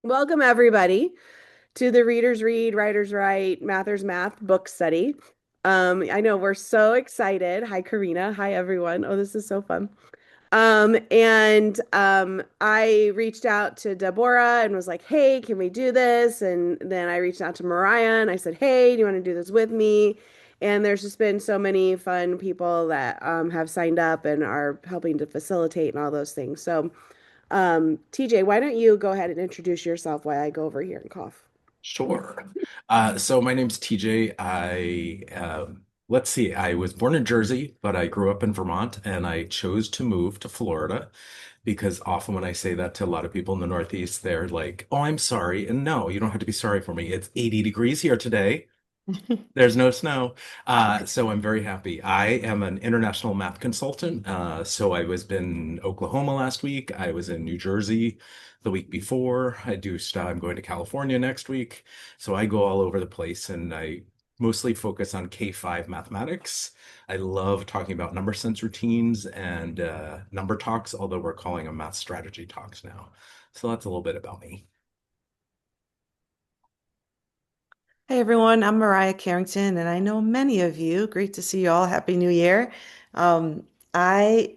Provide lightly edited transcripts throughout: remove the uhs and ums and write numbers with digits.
Welcome, everybody, to the Readers Read, Writers Write, Mathers Math book study. I know we're so excited. Hi, Karina. Hi, everyone. Oh, this is so fun. I reached out to Deborah and was like, hey, can we do this? And then I reached out to Mariah and I said, hey, do you want to do this with me? And there's just been so many fun people that have signed up and are helping to facilitate and all those things. So, TJ, why don't you go ahead and introduce yourself while I go over here and cough? Sure. So my name's TJ. Let's see, I was born in Jersey, but I grew up in Vermont and I chose to move to Florida because often when I say that to a lot of people in the Northeast, they're like, oh, I'm sorry. And no, you don't have to be sorry for me. It's 80 degrees here today. There's no snow. So I'm very happy. I am an international math consultant. So I was in Oklahoma last week. I was in New Jersey the week before. I'm going to California next week. So I go all over the place and I mostly focus on K-5 mathematics. I love talking about number sense routines and number talks, although we're calling them math strategy talks now. So that's a little bit about me. Hey everyone, I'm Marria Carrington, and I know many of you. Great to see you all. Happy New Year. I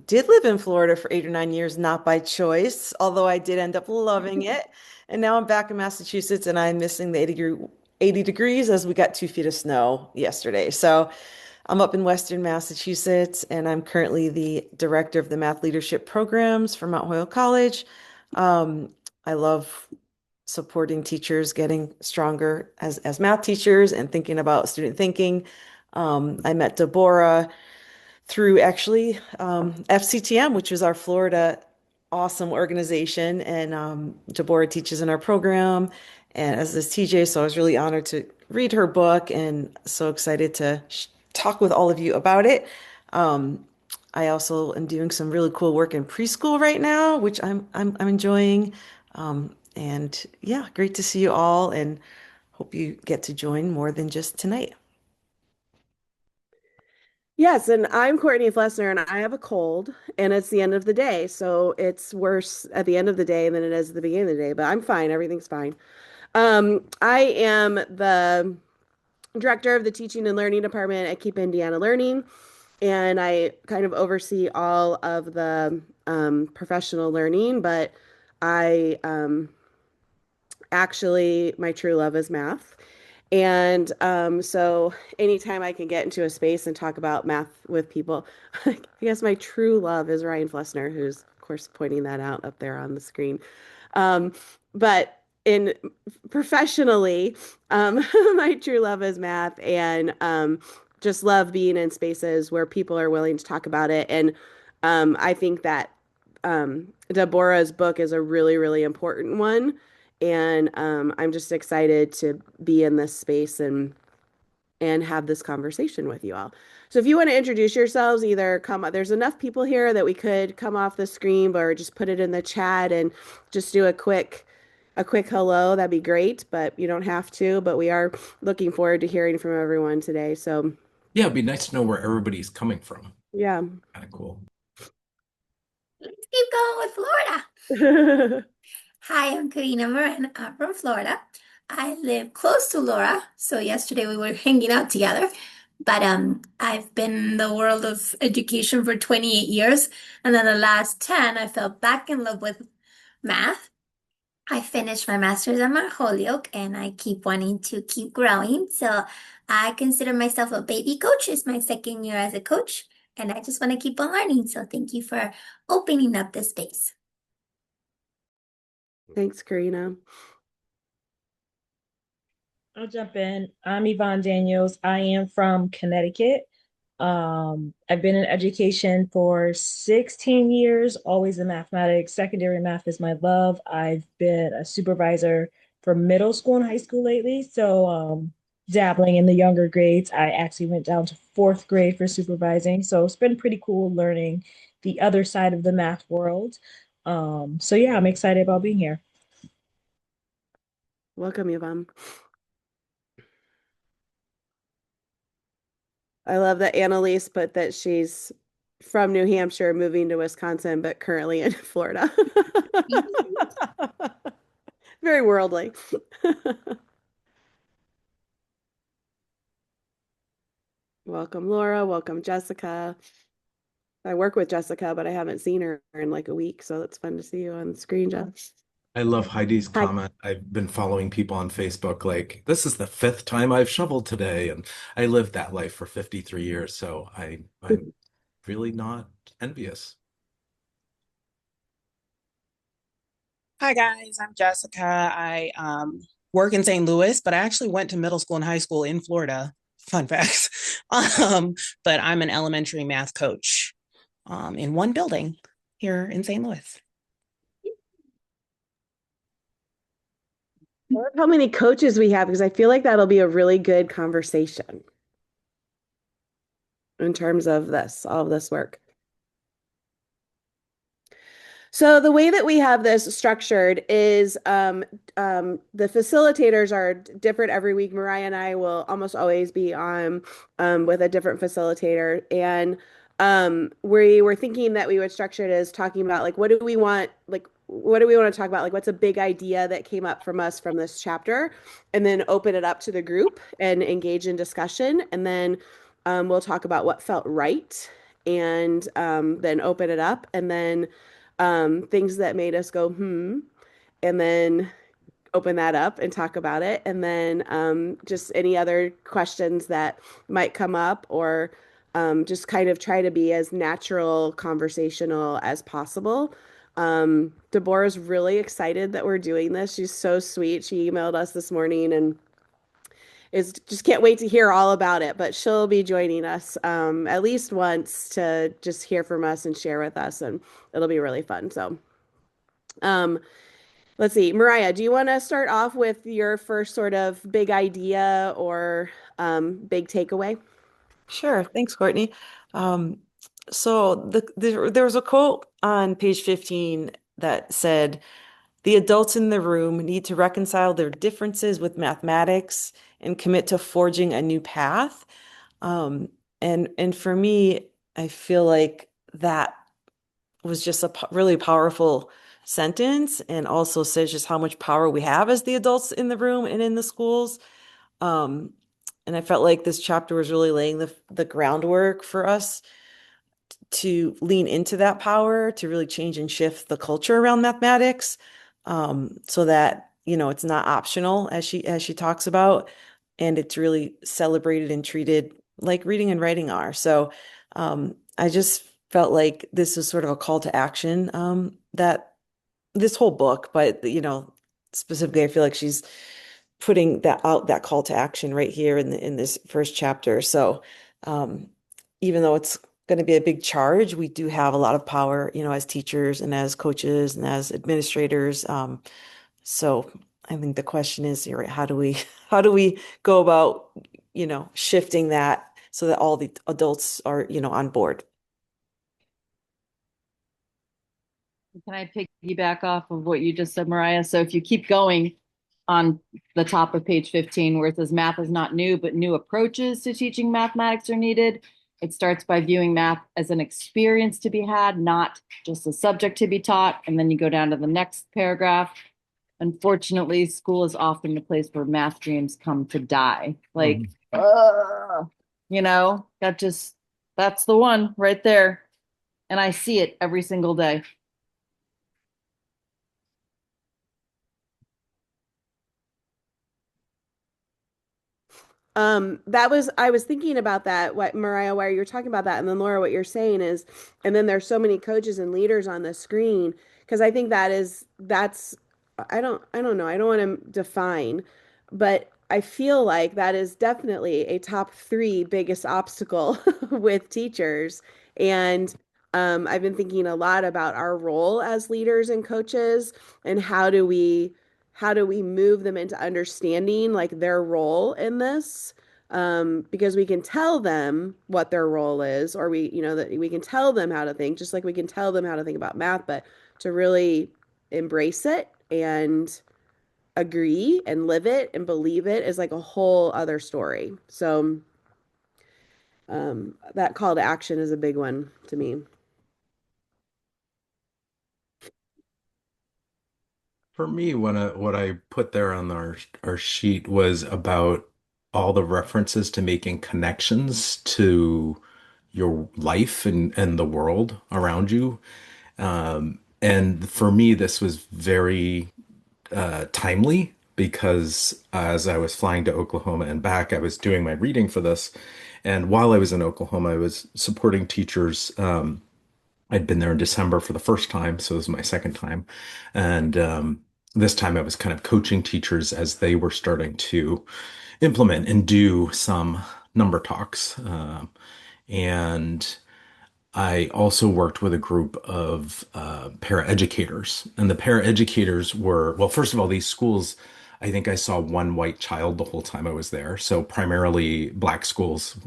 did live in Florida for 8 or 9 years, not by choice, although I did end up loving it. And now I'm back in Massachusetts, and I'm missing the 80 degrees as we got 2 feet of snow yesterday. So I'm up in Western Massachusetts, and I'm currently the director of the math leadership programs for Mount Holyoke College. Um, I love supporting teachers getting stronger as math teachers and thinking about student thinking. I met Deborah through actually FCTM, which is our Florida awesome organization. And Deborah teaches in our program, and as does TJ. So I was really honored to read her book and so excited to talk with all of you about it. Um, I also am doing some really cool work in preschool right now, which I'm enjoying. And yeah, great to see you all, and hope you get to join more than just tonight. Yes, and I'm Courtney Flessner, and I have a cold, and it's the end of the day, so it's worse at the end of the day than it is at the beginning of the day, but I'm fine. Everything's fine. I am the director of the Teaching and Learning Department at Keep Indiana Learning, and I kind of oversee all of the professional learning, but I actually, my true love is math. And so anytime I can get into a space and talk about math with people, I guess my true love is Ryan Flessner, who's, of course, pointing that out up there on the screen. Um, but in professionally, my true love is math and just love being in spaces where people are willing to talk about it. And I think that Deborah's book is a really, really important one. And I'm just excited to be in this space and have this conversation with you all. So if you want to introduce yourselves, either come, there's enough people here that we could come off the screen or just put it in the chat and just do a quick hello. That'd be great, but you don't have to. But we are looking forward to hearing from everyone today. So Yeah, it'd be nice to know where everybody's coming from. yeah. Kind of cool. Let's keep going with Florida. Hi, I'm Karina Moran. I'm from Florida. I live close to Laura, so yesterday we were hanging out together. But I've been in the world of education for 28 years, and then the last 10, I fell back in love with math. I finished my master's at Mount Holyoke, and I keep wanting to keep growing. So I consider myself a baby coach. It's my second year as a coach, and I just want to keep on learning. So thank you for opening up this space. Thanks, Karina. I'll jump in. I'm Yvonne Daniels. I am from Connecticut. I've been in education for 16 years, always in mathematics. Secondary math is my love. I've been a supervisor for middle school and high school lately. So, dabbling in the younger grades. I actually went down to fourth grade for supervising. So it's been pretty cool learning the other side of the math world. So yeah, I'm excited about being here. Welcome, Yvonne. I love that Annalise put that she's from New Hampshire, moving to Wisconsin, but currently in Florida. Very worldly. Welcome, Laura. Welcome, Jessica. I work with Jessica, but I haven't seen her in like a week, so it's fun to see you on the screen, Jess. I love Heidi's Hi. comment. I've been following people on Facebook like, this is the fifth time I've shoveled today. And I lived that life for 53 years, so I'm really not envious. Hi guys, I'm Jessica. I work in St. Louis, but I actually went to middle school and high school in Florida. Fun facts. But I'm an elementary math coach in one building here in St. Louis. I love how many coaches we have because I feel like that'll be a really good conversation in terms of this, all of this work. So the way that we have this structured is the facilitators are different every week. Marria and I will almost always be on with a different facilitator. And we were thinking that we would structure it as talking about like what do we want, like what do we want to talk about? Like what's a big idea that came up from us from this chapter, and then open it up to the group and engage in discussion. And then we'll talk about what felt right and then open it up. And then things that made us go, and then open that up and talk about it. And then just any other questions that might come up, or just kind of try to be as natural, conversational as possible. Deborah's really excited that we're doing this. She's so sweet. She emailed us this morning and is just can't wait to hear all about it. But she'll be joining us at least once to just hear from us and share with us, and it'll be really fun. So, um, let's see, Marria, do you want to start off with your first sort of big idea or big takeaway? Sure. Thanks, Courtney. Um, there was a quote on page 15 that said, the adults in the room need to reconcile their differences with mathematics and commit to forging a new path. Um, and for me, I feel like that was just a really powerful sentence, and also says just how much power we have as the adults in the room and in the schools. Um, and I felt like this chapter was really laying the groundwork for us to lean into that power, to really change and shift the culture around mathematics, so that, it's not optional as she talks about, and it's really celebrated and treated like reading and writing are. So I just felt like this is sort of a call to action, that this whole book, but specifically, I feel like she's putting that call to action right here in this first chapter. So um, even though it's going to be a big charge, we do have a lot of power, as teachers and as coaches and as administrators. So I think the question is, you're right, how do we how do we go about, shifting that so that all the adults are, on board? Can I piggyback off of what you just said, Marria? So if you keep going on the top of page 15, where it says math is not new, but new approaches to teaching mathematics are needed. It starts by viewing math as an experience to be had, not just a subject to be taught. And then you go down to the next paragraph. Unfortunately, school is often the place where math dreams come to die. Like, that's the one right there. And I see it every single day. I was thinking about that, what Marria, why you're talking about that, and then Laura, what you're saying is, and then there's so many coaches and leaders on the screen, because I think that's I don't know, I don't want to define, but I feel like that is definitely a top three biggest obstacle with teachers. And I've been thinking a lot about our role as leaders and coaches, and how do we move them into understanding like their role in this, because we can tell them what their role is, or that we can tell them how to think, just like we can tell them how to think about math, but to really embrace it and agree and live it and believe it is like a whole other story. So that call to action is a big one to me. For me, what I put there on our sheet was about all the references to making connections to your life and the world around you. And for me, this was very timely because as I was flying to Oklahoma and back, I was doing my reading for this. And while I was in Oklahoma, I was supporting teachers. I'd been there in December for the first time, so it was my second time. And this time I was kind of coaching teachers as they were starting to implement and do some number talks. And I also worked with a group of paraeducators, and the paraeducators were, well, first of all, these schools, I think I saw one white child the whole time I was there. So primarily black schools,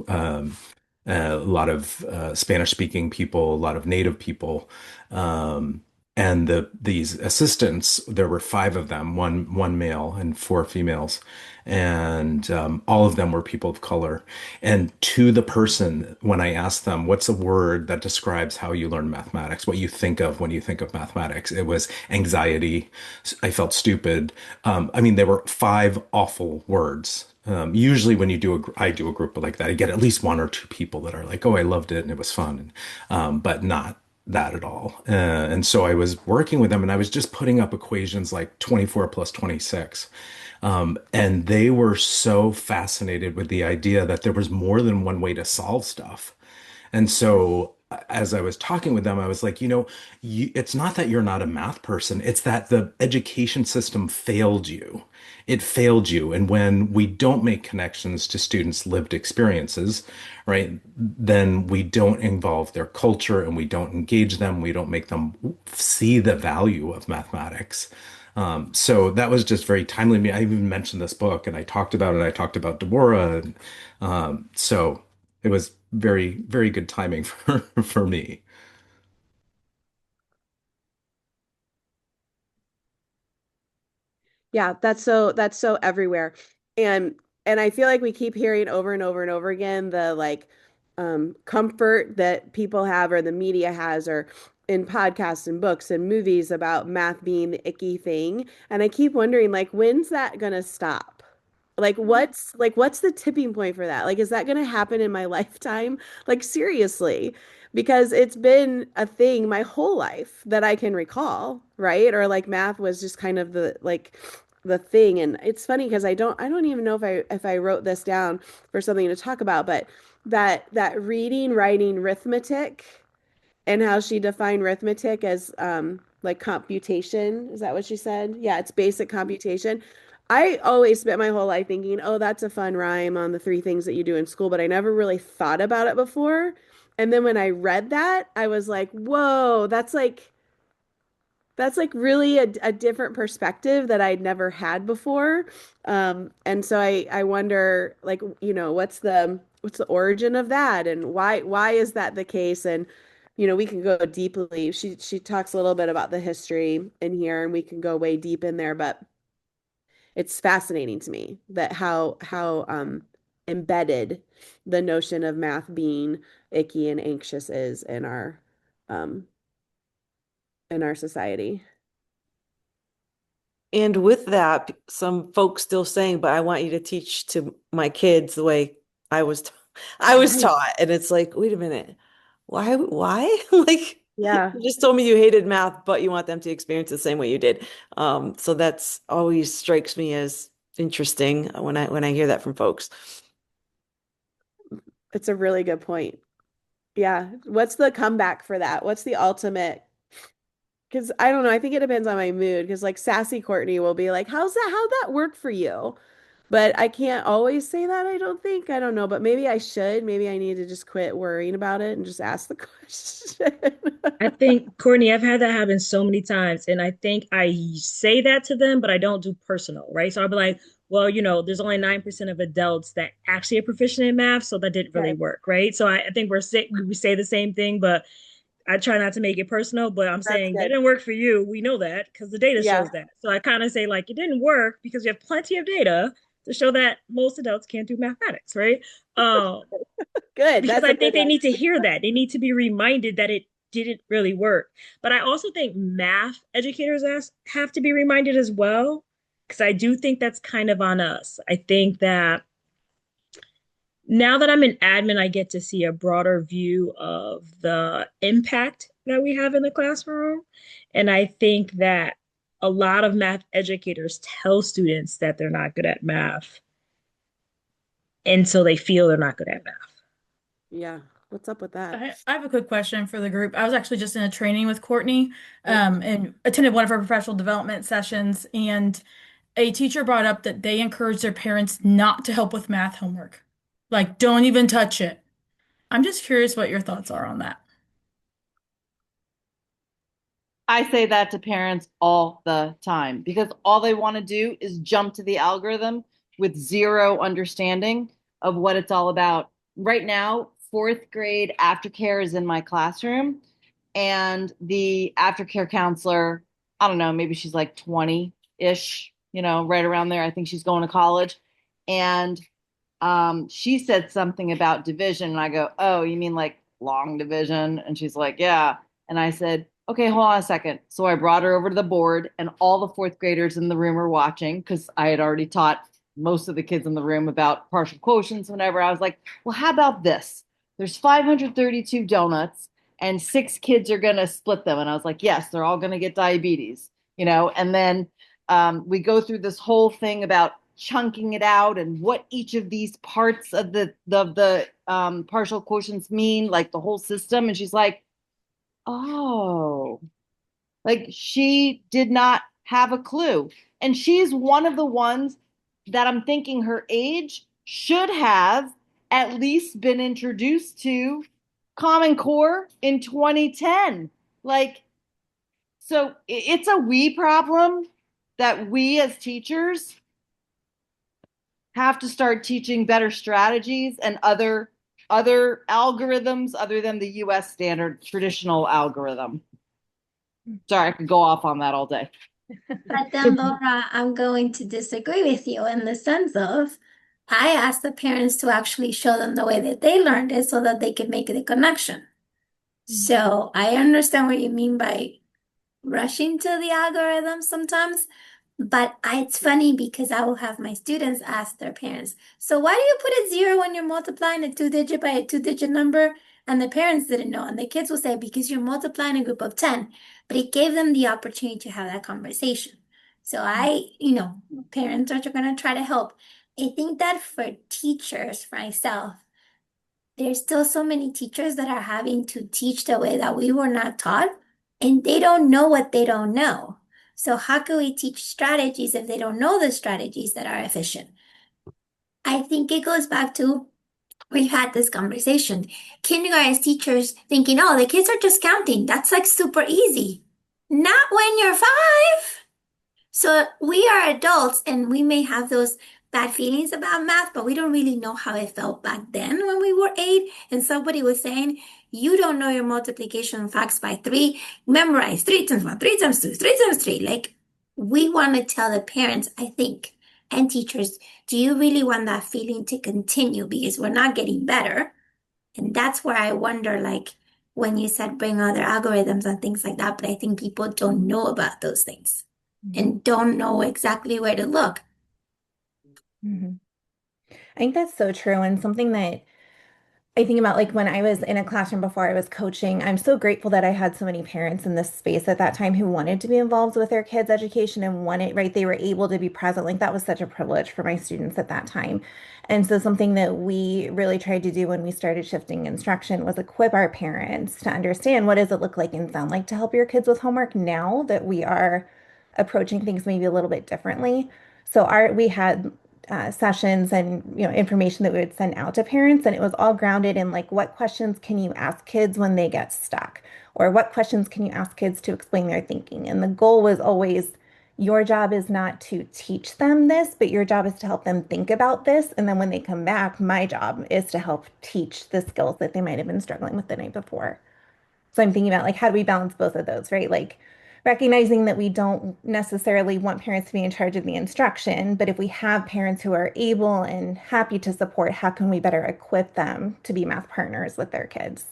a lot of Spanish speaking people, a lot of native people. Um, and these assistants, there were five of them, one male and four females, and all of them were people of color. And to the person, when I asked them, what's a word that describes how you learn mathematics, what you think of when you think of mathematics, it was anxiety. I felt stupid. I mean, there were five awful words. Usually when I do a group like that, I get at least one or two people that are like, oh, I loved it and it was fun. But not that at all. And so I was working with them and I was just putting up equations like 24 plus 26. And they were so fascinated with the idea that there was more than one way to solve stuff. And so as I was talking with them, I was like, it's not that you're not a math person, it's that the education system failed you. It failed you. And when we don't make connections to students' lived experiences, right, then we don't involve their culture and we don't engage them. We don't make them see the value of mathematics. So that was just very timely to me. I even mentioned this book and I talked about it. I talked about Deborah. And, so it was very, very good timing for me. Yeah, that's so everywhere. And and I feel like we keep hearing over and over and over again the like comfort that people have or the media has or in podcasts and books and movies about math being the icky thing. And I keep wondering like when's that gonna stop? Like what's the tipping point for that? Like is that gonna happen in my lifetime? Like seriously. Because it's been a thing my whole life that I can recall, right? Or like math was just kind of the thing. And it's funny because I don't even know if I wrote this down for something to talk about, but that reading, writing, arithmetic and how she defined arithmetic as like computation. Is that what she said? Yeah, it's basic computation. I always spent my whole life thinking, oh, that's a fun rhyme on the three things that you do in school, but I never really thought about it before. And then when I read that, I was like, whoa, that's like really a different perspective that I'd never had before. And so I wonder like, what's the origin of that and why is that the case? And we can go deeply. She talks a little bit about the history in here and we can go way deep in there, but it's fascinating to me that how embedded the notion of math being icky and anxious is um in our society. And with that, some folks still saying, but I want you to teach to my kids the way I was I was Right. taught. And it's like, wait a minute. Why? Like Yeah. you just told me you hated math, but you want them to experience the same way you did. So that's always strikes me as interesting when I hear that from folks. It's a really good point. Yeah. What's the comeback for that? What's the ultimate? Because I don't know. I think it depends on my mood. Because like sassy Courtney will be like, how'd that work for you? But I can't always say that, I don't think. I don't know. But maybe I should. Maybe I need to just quit worrying about it and just ask the question. I think, Courtney, I've had that happen so many times. And I think I say that to them, but I don't do personal, right? So I'll be like, well, there's only 9% of adults that actually are proficient in math. So that didn't really Okay. work, right? So I think we say the same thing, but I try not to make it personal, but I'm That's saying that good. didn't work for you. We know that because the data Yeah. shows that. So I kind of say like it didn't work because we have plenty of data to show that most adults can't do mathematics, right? Um, Good. because That's a I good think they one. need to hear that. They need to be reminded that it didn't really work. But I also think math educators have to be reminded as well, because I do think that's kind of on us. I think that now that I'm in admin, I get to see a broader view of the impact that we have in the classroom. And I think that a lot of math educators tell students that they're not good at math. And so they feel they're not good at math. Yeah. What's up with that? I have a quick question for the group. I was actually just in a training with Courtney, Oh, and attended one of her professional development sessions, and a teacher brought up that they encourage their parents not to help with math homework. Like, don't even touch it. I'm just curious what your thoughts are on that. I say that to parents all the time because all they want to do is jump to the algorithm with zero understanding of what it's all about. Right now, fourth grade aftercare is in my classroom, and the aftercare counselor, I don't know, maybe she's like 20-ish, right around there. I think she's going to college. And she said something about division, and I go, "Oh, you mean like long division?" And she's like, "Yeah." And I said, "Okay, hold on a second." So I brought her over to the board, and all the fourth graders in the room were watching because I had already taught most of the kids in the room about partial quotients. Whenever I was like, "Well, how about this? There's 532 donuts, and 6 kids are going to split them." And I was like, "Yes, they're all going to get diabetes, And then we go through this whole thing about chunking it out and what each of these parts of the partial quotients mean, like the whole system. And she's like, "Oh," like she did not have a clue. And she's one of the ones that I'm thinking her age should have at least been introduced to Common Core in 2010. Like, so it's a we problem that we as teachers have to start teaching better strategies and other algorithms other than the US standard traditional algorithm. Sorry, I could go off on that all day. But then, Laura, I'm going to disagree with you in the sense of I asked the parents to actually show them the way that they learned it so that they could make the connection. So I understand what you mean by rushing to the algorithm sometimes, but it's funny because I will have my students ask their parents, "So why do you put a zero when you're multiplying a 2-digit by a 2-digit number?" And the parents didn't know. And the kids will say, "Because you're multiplying a group of 10." But it gave them the opportunity to have that conversation. So parents are going to try to help. I think that for teachers, for myself, there's still so many teachers that are having to teach the way that we were not taught, and they don't know what they don't know. So how can we teach strategies if they don't know the strategies that are efficient? I think it goes back to we've had this conversation. Kindergarten teachers thinking, "Oh, the kids are just counting. That's like super easy." Not when you're 5. So we are adults and we may have those bad feelings about math, but we don't really know how it felt back then when we were 8. And somebody was saying, "You don't know your multiplication facts by 3. Memorize 3 times 1, 3 times 2, 3 times 3." Like, we want to tell the parents, I think, and teachers, do you really want that feeling to continue? Because we're not getting better. And that's where I wonder, like, when you said bring other algorithms and things like that, but I think people don't know about those things and don't know exactly where to look. Mhm. I think that's so true. And something that I think about, like when I was in a classroom before I was coaching, I'm so grateful that I had so many parents in this space at that time who wanted to be involved with their kids' education and wanted, right, they were able to be present. Like that was such a privilege for my students at that time. And so something that we really tried to do when we started shifting instruction was equip our parents to understand what does it look like and sound like to help your kids with homework now that we are approaching things maybe a little bit differently. So we had sessions and information that we would send out to parents, and it was all grounded in like what questions can you ask kids when they get stuck, or what questions can you ask kids to explain their thinking. And the goal was always your job is not to teach them this, but your job is to help them think about this, and then when they come back, my job is to help teach the skills that they might have been struggling with the night before. So I'm thinking about like how do we balance both of those, right? Like recognizing that we don't necessarily want parents to be in charge of the instruction, but if we have parents who are able and happy to support, how can we better equip them to be math partners with their kids?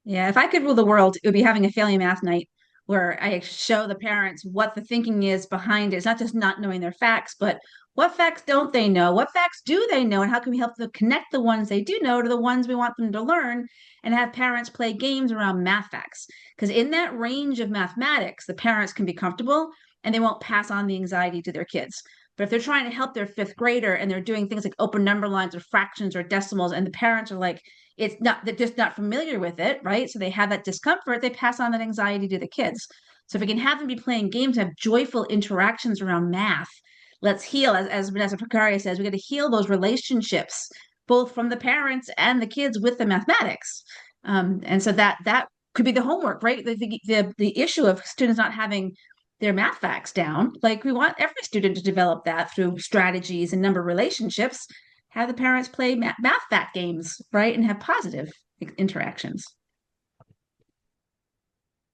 Yeah, if I could rule the world, it would be having a family math night where I show the parents what the thinking is behind it. It's not just not knowing their facts, but what facts don't they know? What facts do they know? And how can we help them connect the ones they do know to the ones we want them to learn and have parents play games around math facts? Because in that range of mathematics, the parents can be comfortable and they won't pass on the anxiety to their kids. But if they're trying to help their fifth grader and they're doing things like open number lines or fractions or decimals, and the parents are like, it's not, they're just not familiar with it, right? So they have that discomfort, they pass on that anxiety to the kids. So if we can have them be playing games, have joyful interactions around math, let's heal, as Vanessa Picaria says, we got to heal those relationships, both from the parents and the kids with the mathematics. And so that could be the homework, right? The issue of students not having their math facts down. Like we want every student to develop that through strategies and number relationships. Have the parents play math fact games, right? And have positive interactions.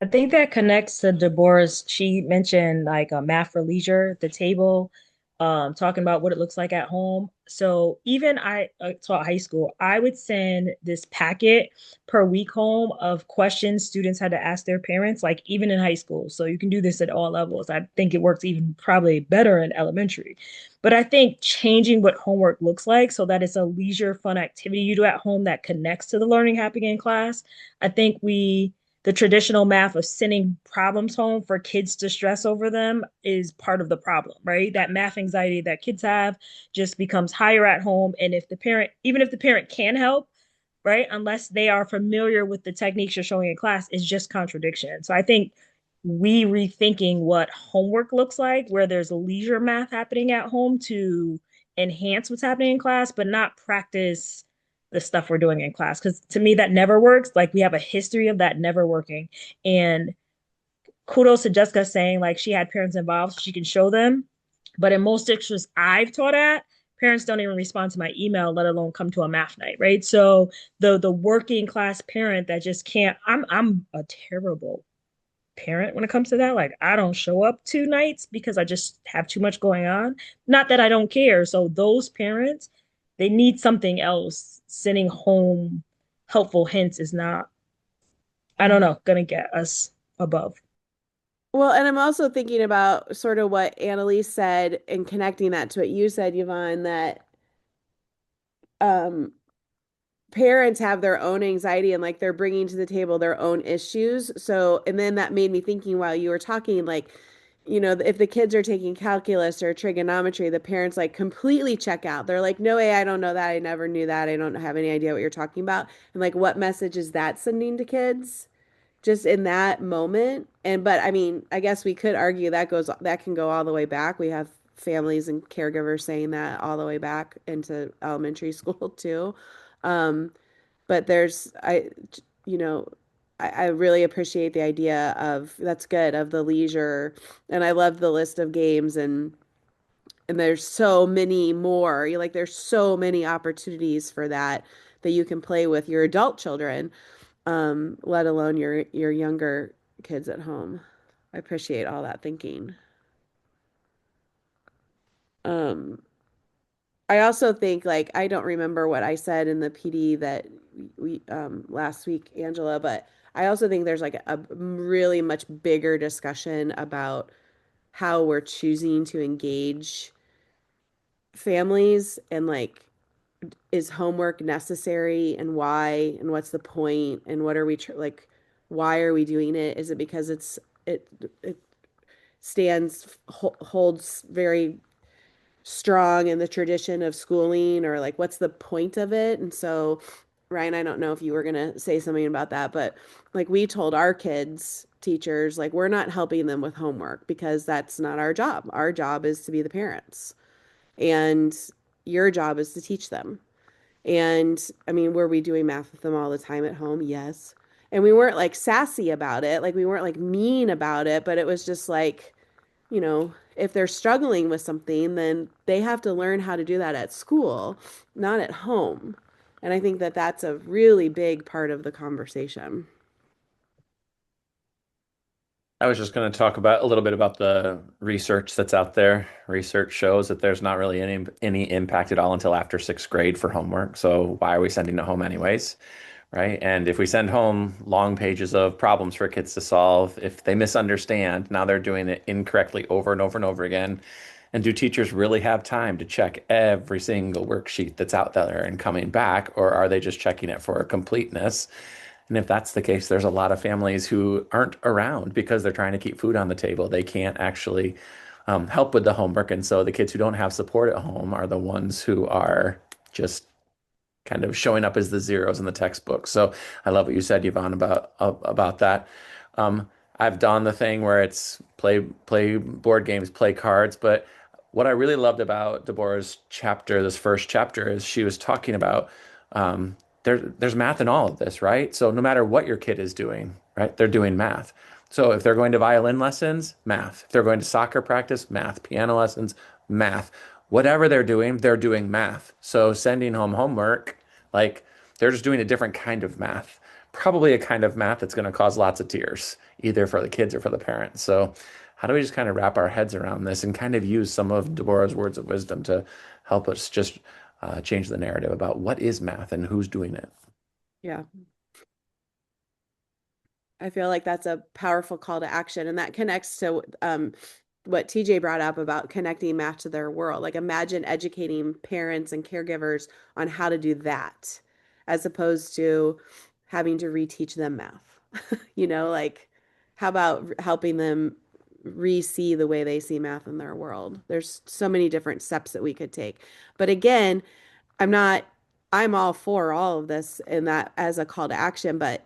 I think that connects to Deborah's. She mentioned like a math for leisure, the table, talking about what it looks like at home. So even I taught high school, I would send this packet per week home of questions students had to ask their parents, like even in high school. So you can do this at all levels. I think it works even probably better in elementary. But I think changing what homework looks like so that it's a leisure, fun activity you do at home that connects to the learning happening in class. I think the traditional math of sending problems home for kids to stress over them is part of the problem, right? That math anxiety that kids have just becomes higher at home. And if the parent, even if the parent can help, right, unless they are familiar with the techniques you're showing in class, is just contradiction. So I think we rethinking what homework looks like, where there's leisure math happening at home to enhance what's happening in class, but not practice the stuff we're doing in class. Because to me, that never works. Like we have a history of that never working. And kudos to Jessica saying like she had parents involved so she can show them. But in most districts I've taught at, parents don't even respond to my email, let alone come to a math night, right? So the working class parent that just can't, I'm a terrible parent when it comes to that. Like I don't show up 2 nights because I just have too much going on. Not that I don't care. So those parents, they need something else. Sending home helpful hints is not, I don't know, gonna get us above. Well, and I'm also thinking about sort of what Annalise said and connecting that to what you said, Yvonne, that um, parents have their own anxiety and like they're bringing to the table their own issues. So, and then that made me thinking while you were talking, like, if the kids are taking calculus or trigonometry, the parents like completely check out. They're like, no way, I don't know that. I never knew that. I don't have any idea what you're talking about. And like, what message is that sending to kids? Just in that moment. But I mean, I guess we could argue that can go all the way back. We have families and caregivers saying that all the way back into elementary school too. Um, but you know, I really appreciate the idea of that's good of the leisure, and I love the list of games and there's so many more. You like there's so many opportunities for that you can play with your adult children, let alone your younger kids at home. I appreciate all that thinking. Um, I also think like I don't remember what I said in the PD that we last week, Angela, but I also think there's like a really much bigger discussion about how we're choosing to engage families and like is homework necessary and why and what's the point and what are we like why are we doing it? Is it because it holds very strong in the tradition of schooling or like what's the point of it? And so Ryan, I don't know if you were going to say something about that, but like we told our kids teachers like we're not helping them with homework because that's not our job. Our job is to be the parents and your job is to teach them. And I mean, were we doing math with them all the time at home? Yes. And we weren't like sassy about it, like we weren't like mean about it, but it was just like, if they're struggling with something, then they have to learn how to do that at school, not at home. And I think that that's a really big part of the conversation. I was just going to talk about a little bit about the research that's out there. Research shows that there's not really any impact at all until after 6th grade for homework. So why are we sending it home anyways? right? And if we send home long pages of problems for kids to solve, if they misunderstand, now they're doing it incorrectly over and over and over again. And do teachers really have time to check every single worksheet that's out there and coming back, or are they just checking it for completeness? And if that's the case, there's a lot of families who aren't around because they're trying to keep food on the table. They can't actually help with the homework. And so the kids who don't have support at home are the ones who are just kind of showing up as the zeros in the textbook. So I love what you said, Yvonne, about that. I've done the thing where it's play board games, play cards, but what I really loved about Deborah's chapter, this first chapter, is she was talking about there's math in all of this, right? So no matter what your kid is doing, right, they're doing math. So if they're going to violin lessons, math. If they're going to soccer practice, math. Piano lessons, math. Whatever they're doing math. So sending home homework, like they're just doing a different kind of math. Probably a kind of math that's going to cause lots of tears, either for the kids or for the parents. So how do we just kind of wrap our heads around this and kind of use some of Deborah's words of wisdom to help us just change the narrative about what is math and who's doing it? Yeah. I feel like that's a powerful call to action, and that connects to what TJ brought up about connecting math to their world. Like imagine educating parents and caregivers on how to do that, as opposed to having to reteach them math. Like how about helping them re-see the way they see math in their world? There's so many different steps that we could take. But again, I'm not, I'm all for all of this and that as a call to action, but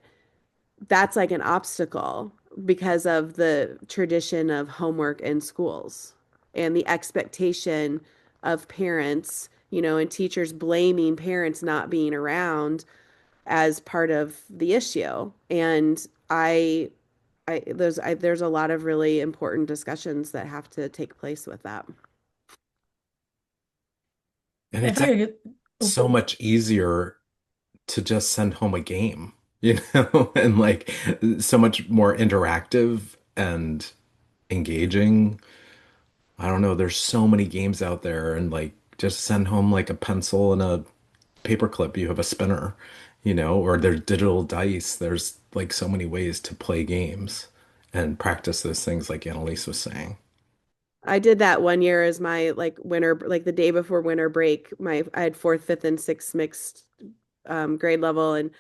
that's like an obstacle because of the tradition of homework in schools and the expectation of parents, and teachers blaming parents not being around as part of the issue. And there's a lot of really important discussions that have to take place with that. And If it's I could, oh, so much easier to just send home a game, and like so much more interactive and engaging. I don't know, there's so many games out there, and like just send home like a pencil and a paper clip. You have a spinner, or there's digital dice. There's like so many ways to play games and practice those things like Annalise was saying. I did that one year as my like winter, like the day before winter break. I had fourth, fifth, and sixth mixed grade level, and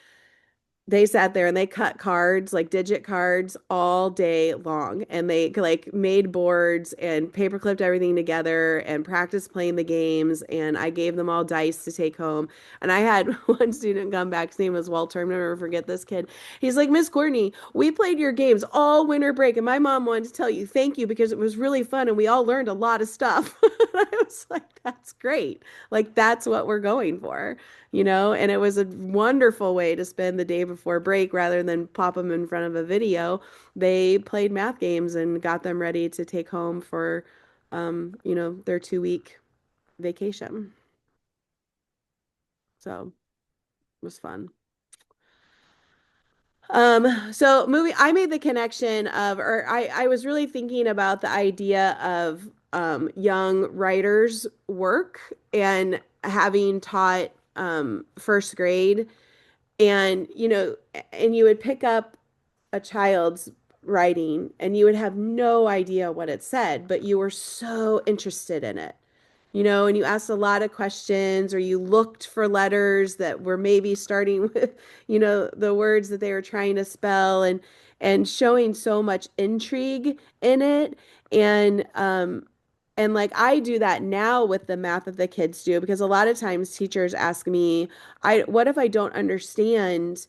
they sat there and they cut cards, like digit cards, all day long. And they like made boards and paper clipped everything together and practiced playing the games. And I gave them all dice to take home. And I had one student come back, his name was Walter. I'm never forget this kid. He's like, Miss Courtney, we played your games all winter break. And my mom wanted to tell you thank you because it was really fun and we all learned a lot of stuff. I was like, that's great. Like, that's what we're going for. And it was a wonderful way to spend the day before break rather than pop them in front of a video. They played math games and got them ready to take home for, their 2-week vacation. So it was fun. So I made the connection of, or I was really thinking about the idea of young writers' work and having taught first grade and and you would pick up a child's writing and you would have no idea what it said, but you were so interested in it, and you asked a lot of questions or you looked for letters that were maybe starting with, the words that they were trying to spell and showing so much intrigue in it. And like I do that now with the math that the kids do because a lot of times teachers ask me, what if I don't understand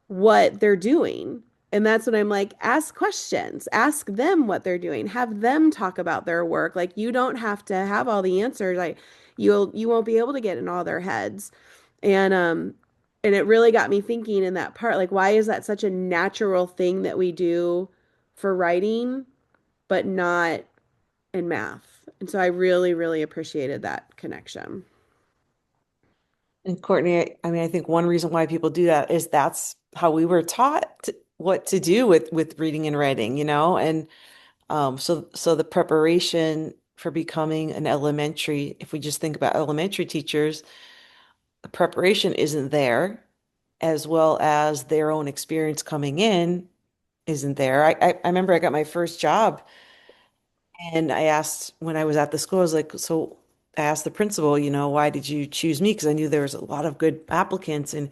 what they're doing? And that's when I'm like, ask questions, ask them what they're doing, have them talk about their work. Like you don't have to have all the answers. Like you won't be able to get in all their heads. And it really got me thinking in that part, like why is that such a natural thing that we do for writing, but not in math? And so I really, really appreciated that connection. And Courtney, I mean, I think one reason why people do that is that's how we were taught what to do with reading and writing, and so the preparation for becoming an elementary, if we just think about elementary teachers, the preparation isn't there. as well as their own experience coming in isn't there. I remember I got my first job and I asked when I was at the school, I was like, so I asked the principal, why did you choose me? Because I knew there was a lot of good applicants. And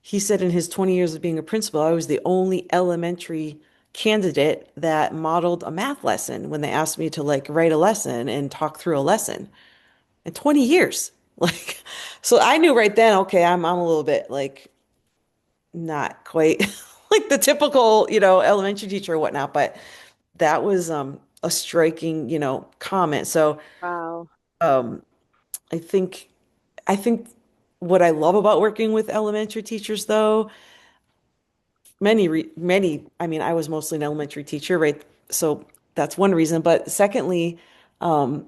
he said in his 20 years of being a principal, I was the only elementary candidate that modeled a math lesson when they asked me to like write a lesson and talk through a lesson in 20 years. Like, so I knew right then, okay, I'm a little bit like not quite like the typical, elementary teacher or whatnot, but that was a striking, comment. So Wow. um I think I think what I love about working with elementary teachers though, many, I mean, I was mostly an elementary teacher, right? So that's one reason. But secondly, um,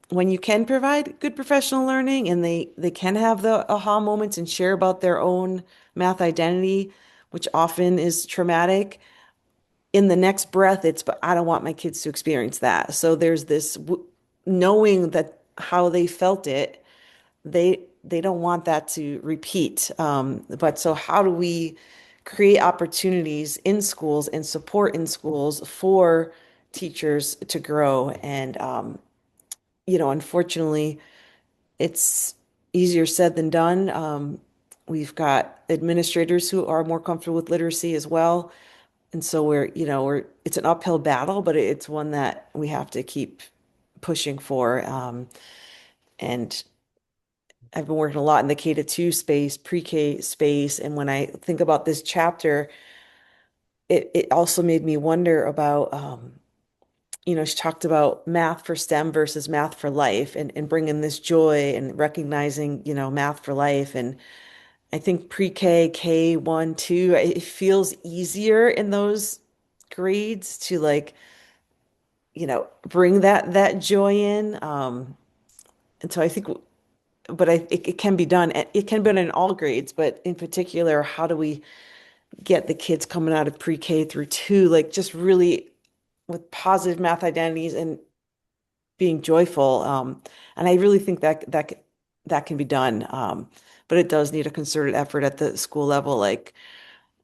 when you can provide good professional learning and they can have the aha moments and share about their own math identity, which often is traumatic, in the next breath, it's, but I don't want my kids to experience that. So there's this knowing that how they felt it, they don't want that to repeat. But so how do we create opportunities in schools and support in schools for teachers to grow? And unfortunately, it's easier said than done. We've got administrators who are more comfortable with literacy as well. And so it's an uphill battle, but it's one that we have to keep pushing for. And I've been working a lot in the K to 2 space, pre-K space. And when I think about this chapter, it also made me wonder about, she talked about math for STEM versus math for life and bringing this joy and recognizing, math for life. And I think pre-K, K1, 2, it feels easier in those grades to like, bring that joy in. And so I think, but it can be done. It can be done in all grades, but in particular, how do we get the kids coming out of pre-K through 2, like just really with positive math identities and being joyful. And I really think that can be done. But it does need a concerted effort at the school level. Like,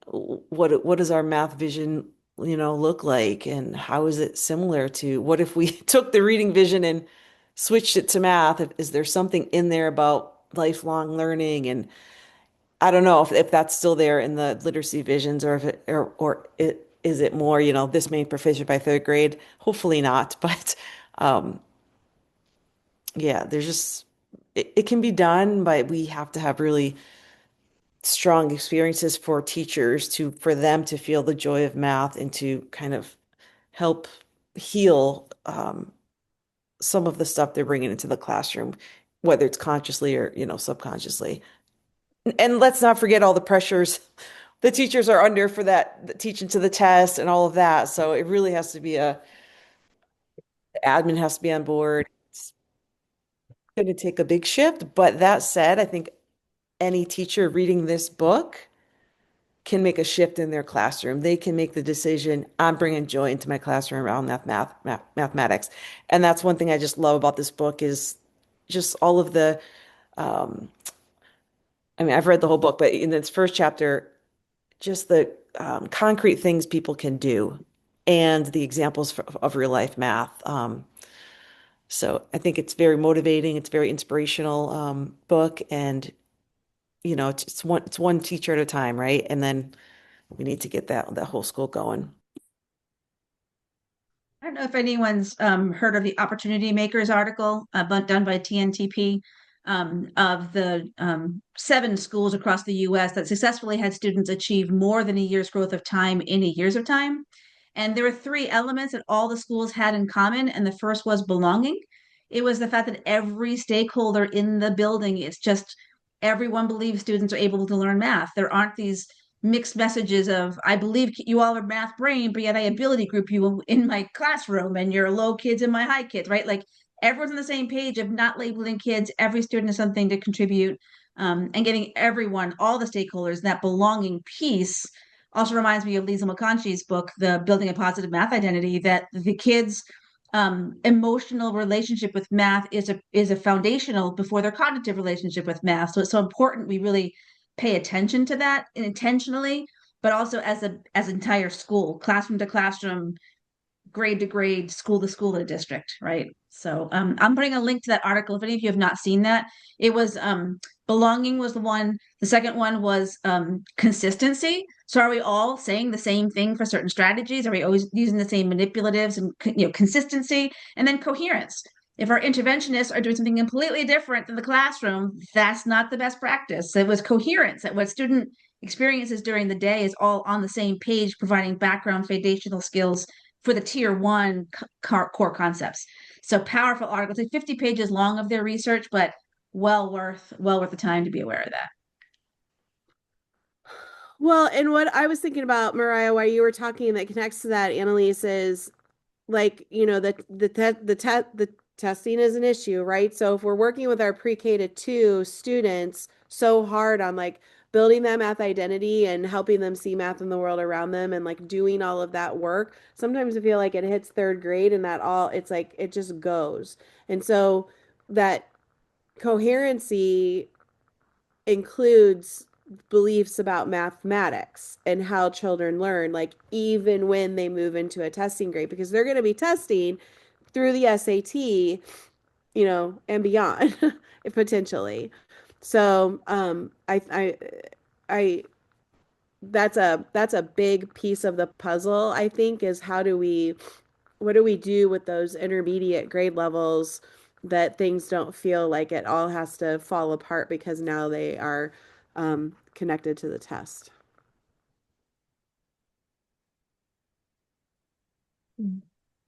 what does our math vision, look like, and how is it similar to what if we took the reading vision and switched it to math? Is there something in there about lifelong learning? And I don't know if that's still there in the literacy visions or if is it more, this made proficient by third grade? Hopefully not, but um, yeah, there's just it can be done, but we have to have really strong experiences for teachers for them to feel the joy of math and to kind of help heal some of the stuff they're bringing into the classroom, whether it's consciously or, subconsciously. And let's not forget all the pressures the teachers are under for that the teaching to the test and all of that. So it really has to be the admin has to be on board. It's going to take a big shift. But that said, I think any teacher reading this book can make a shift in their classroom. They can make the decision, I'm bringing joy into my classroom around mathematics. And that's one thing I just love about this book is just all of um, I mean, I've read the whole book, but in its first chapter, just the concrete things people can do and the examples of real life math. So I think it's very motivating. It's very inspirational book, and it's one teacher at a time, right? And then we need to get that whole school going. I don't know if anyone's heard of the Opportunity Makers article done by TNTP of the 7 schools across the US that successfully had students achieve more than a year's growth of time in a years of time. And there were 3 elements that all the schools had in common. And the first was belonging. It was the fact that every stakeholder in the building, it's just everyone believes students are able to learn math. There aren't these mixed messages of I believe you all are math brain, but yet I ability group you in my classroom and you're low kids and my high kids, right? Like everyone's on the same page of not labeling kids. Every student has something to contribute, and getting everyone, all the stakeholders, that belonging piece also reminds me of Lisa McConchie's book, The Building a Positive Math Identity, that the kids' emotional relationship with math is a foundational before their cognitive relationship with math. So it's so important we really pay attention to that intentionally, but also as entire school, classroom to classroom, grade to grade, school to school to district, right? So I'm putting a link to that article if any of you have not seen that. It was belonging was the one. The second one was consistency. So are we all saying the same thing for certain strategies? Are we always using the same manipulatives and consistency? And then coherence. If our interventionists are doing something completely different than the classroom, that's not the best practice. It was coherence, that what student experiences during the day is all on the same page, providing background foundational skills for the tier one core concepts. So powerful articles, like 50 pages long of their research, but well worth the time to be aware of that. Well, and what I was thinking about, Mariah, while you were talking that connects to that, Annalise, is like, the testing is an issue, right? So if we're working with our pre-K to 2 students so hard on like building that math identity and helping them see math in the world around them and like doing all of that work, sometimes I feel like it hits 3rd grade and that all it's like it just goes. And so that coherency includes beliefs about mathematics and how children learn, like even when they move into a testing grade, because they're going to be testing through the SAT, and beyond, potentially. So, I, that's a big piece of the puzzle, I think, is what do we do with those intermediate grade levels that things don't feel like it all has to fall apart because now they are connected to the test.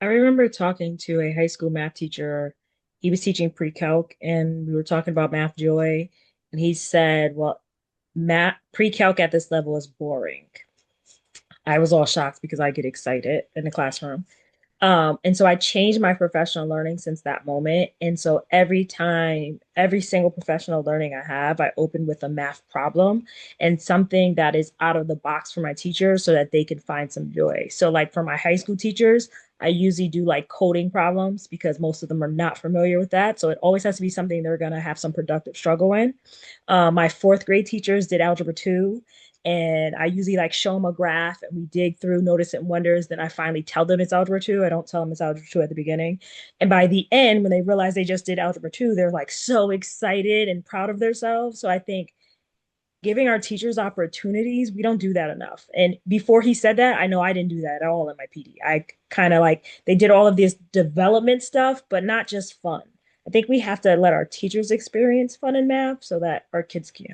I remember talking to a high school math teacher. He was teaching pre-calc and we were talking about math joy. And he said, well, math pre-calc at this level is boring. I was all shocked because I get excited in the classroom. And so I changed my professional learning since that moment. And so every time, every single professional learning I have, I open with a math problem and something that is out of the box for my teachers so that they can find some joy. So, like for my high school teachers, I usually do like coding problems because most of them are not familiar with that. So it always has to be something they're going to have some productive struggle in. My 4th grade teachers did algebra 2, and I usually like show them a graph and we dig through notice and wonders. Then I finally tell them it's algebra 2. I don't tell them it's algebra 2 at the beginning. And by the end, when they realize they just did algebra 2, they're like so excited and proud of themselves. So I think giving our teachers opportunities, we don't do that enough. And before he said that, I know I didn't do that at all in my PD. I kind of like, they did all of this development stuff, but not just fun. I think we have to let our teachers experience fun in math so that our kids can.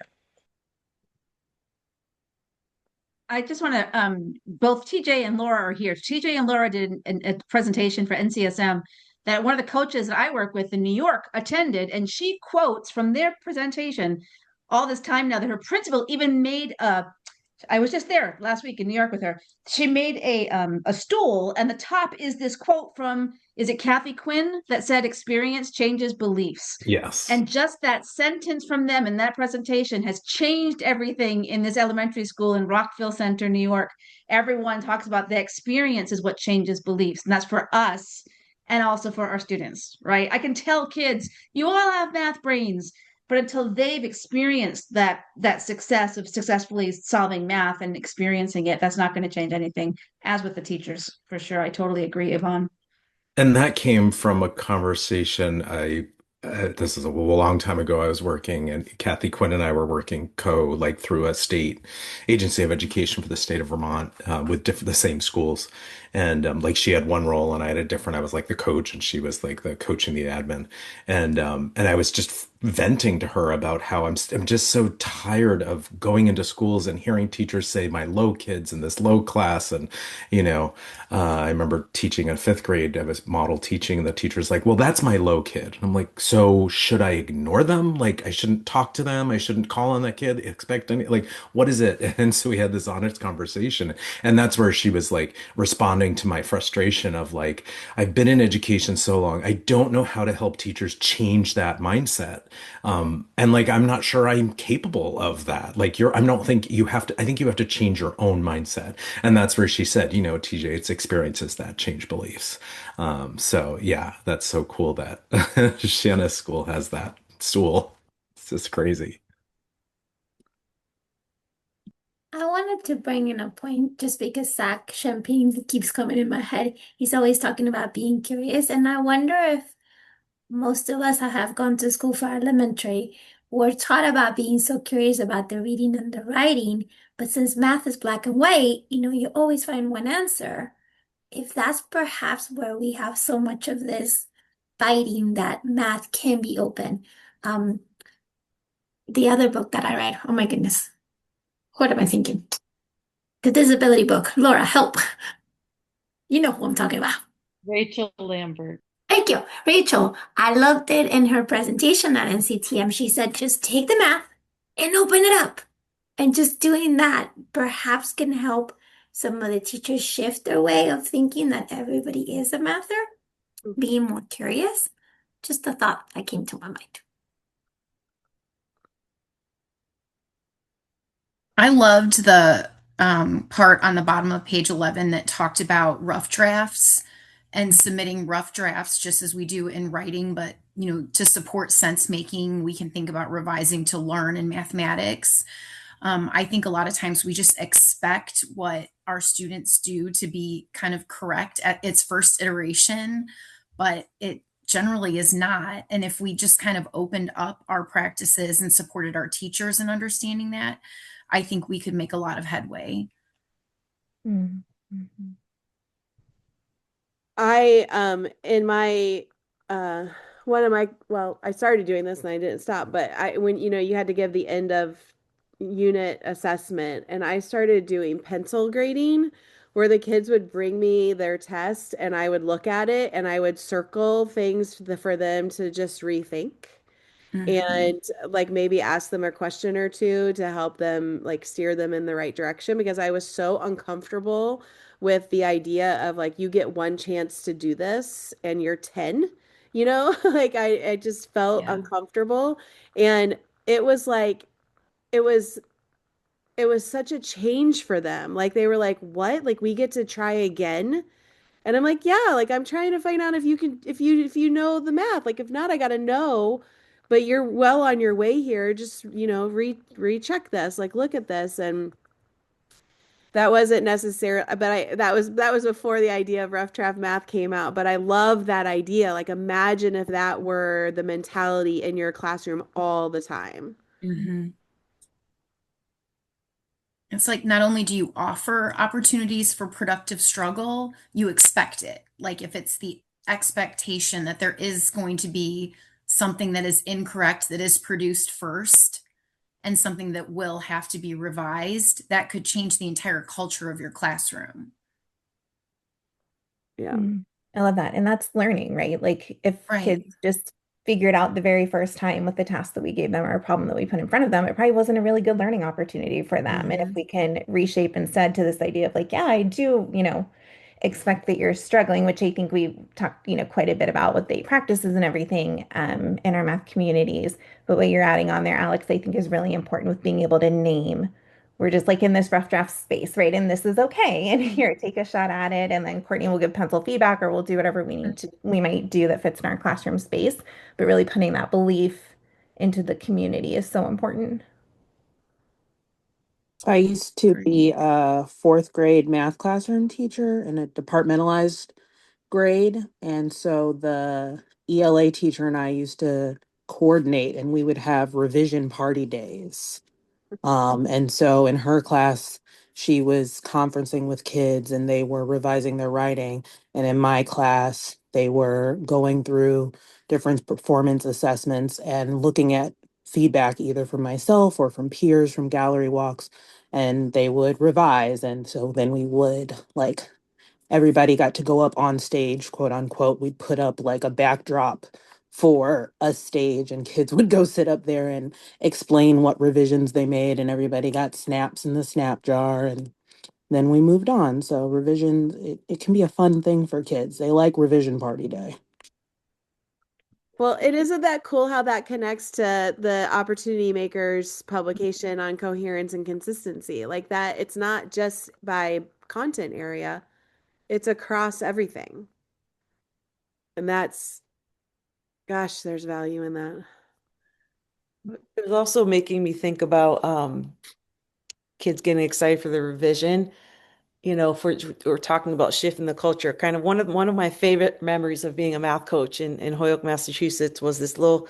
I just want to, both TJ and Laura are here. TJ and Laura did a presentation for NCSM that one of the coaches that I work with in New York attended, and she quotes from their presentation all this time now that her principal even made I was just there last week in New York with her. She made a stool, and the top is this quote from, is it Kathy Quinn, that said, "Experience changes beliefs." Yes. And just that sentence from them in that presentation has changed everything in this elementary school in Rockville Center, New York. Everyone talks about the experience is what changes beliefs, and that's for us and also for our students, right? I can tell kids, you all have math brains, but until they've experienced that success of successfully solving math and experiencing it, that's not going to change anything. As with the teachers, for sure. I totally agree, Yvonne. And that came from a conversation this is a long time ago. I was working, and Kathy Quinn and I were working like through a state agency of education for the state of Vermont, with the same schools. And like she had one role and I had a different. I was like the coach and she was like the coaching the admin. And I was just venting to her about how I'm just so tired of going into schools and hearing teachers say my low kids in this low class. And I remember teaching in 5th grade. I was model teaching, and the teacher's like, well, that's my low kid. And I'm like, so should I ignore them? Like, I shouldn't talk to them. I shouldn't call on that kid, expect any, like, what is it? And so we had this honest conversation. And that's where she was like responding to my frustration of like, I've been in education so long. I don't know how to help teachers change that mindset. And like, I'm not sure I'm capable of that. Like I don't think you have to, I think you have to change your own mindset. And that's where she said, TJ, it's experiences that change beliefs. So yeah, that's so cool that Shanna's school has that stool. It's just crazy. I wanted to bring in a point just because Zach Champagne keeps coming in my head. He's always talking about being curious, and I wonder if most of us that have gone to school for elementary were taught about being so curious about the reading and the writing. But since math is black and white, you always find one answer. If that's perhaps where we have so much of this fighting that math can be open. Um, the other book that I read, oh my goodness, what am I thinking? The disability book. Laura, help. You know who I'm talking about. Rachel Lambert. Thank you, Rachel. I loved it in her presentation at NCTM. She said, just take the math and open it up. And just doing that perhaps can help some of the teachers shift their way of thinking that everybody is a mather, being more curious. Just a thought that came to my mind. I loved the part on the bottom of page 11 that talked about rough drafts and submitting rough drafts just as we do in writing, but to support sense making, we can think about revising to learn in mathematics. I think a lot of times we just expect what our students do to be kind of correct at its first iteration, but it generally is not. And if we just kind of opened up our practices and supported our teachers in understanding that, I think we could make a lot of headway. Mm-hmm. I in my one of my well, I started doing this and I didn't stop, but I when you had to give the end of unit assessment and I started doing pencil grading where the kids would bring me their test and I would look at it and I would circle things for them to just rethink and like maybe ask them a question or two to help them like steer them in the right direction because I was so uncomfortable with the idea of like you get one chance to do this and you're 10, like I just felt uncomfortable and it was like it was it was such a change for them. Like they were like, "What? Like we get to try again?" And I'm like, yeah, like I'm trying to find out if you can if you know the math. Like if not, I gotta know. But you're well on your way here. Just, recheck this. Like look at this. And that wasn't necessary, but that was before the idea of rough draft math came out. But I love that idea. Like imagine if that were the mentality in your classroom all the time. It's like not only do you offer opportunities for productive struggle, you expect it. Like if it's the expectation that there is going to be something that is incorrect that is produced first and something that will have to be revised, that could change the entire culture of your classroom. Yeah. I love that. And that's learning, right? Like if Right. kids just figured out the very first time with the task that we gave them or a problem that we put in front of them, it probably wasn't a really good learning opportunity for them. And if we can reshape instead to this idea of like, yeah, I do, expect that you're struggling, which I think we talked, quite a bit about with the practices and everything in our math communities. But what you're adding on there, Alex, I think is really important with being able to name. We're just like in this rough draft space, right? And this is okay. And here, take a shot at it. And then Courtney will give pencil feedback or we'll do whatever we might do that fits in our classroom space. But really putting that belief into the community is so important. I used to be a fourth grade math classroom teacher in a departmentalized grade. And so the ELA teacher and I used to coordinate and we would have revision party days. And so in her class, she was conferencing with kids and they were revising their writing. And in my class, they were going through different performance assessments and looking at feedback either from myself or from peers from gallery walks. And they would revise. And so then we would like everybody got to go up on stage, quote unquote. We'd put up like a backdrop for a stage, and kids would go sit up there and explain what revisions they made, and everybody got snaps in the snap jar. And then we moved on. So, revision, it can be a fun thing for kids. They like revision party day. Well, it isn't that cool how that connects to the Opportunity Makers publication on coherence and consistency. Like that, it's not just by content area, it's across everything. And gosh, there's value in that. It's also making me think about kids getting excited for the revision. For we're talking about shifting the culture. Kind of one of my favorite memories of being a math coach in Holyoke, Massachusetts was this little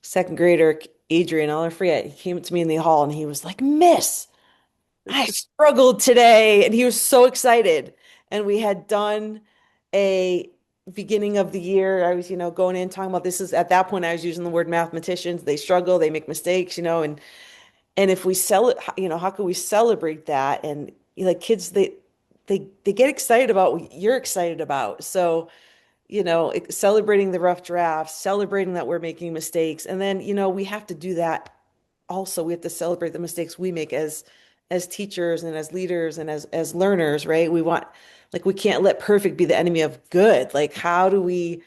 second grader, Adrian. I'll never forget. He came to me in the hall and he was like, "Miss, I struggled today," and he was so excited. And we had done a beginning of the year. I was, going in talking about this is at that point I was using the word mathematicians. They struggle, they make mistakes, and if we sell it, how can we celebrate that? And like kids, they get excited about what you're excited about. So, celebrating the rough drafts, celebrating that we're making mistakes, and then, we have to do that also. We have to celebrate the mistakes we make as teachers and as leaders and as learners, right? We can't let perfect be the enemy of good. Like, how do we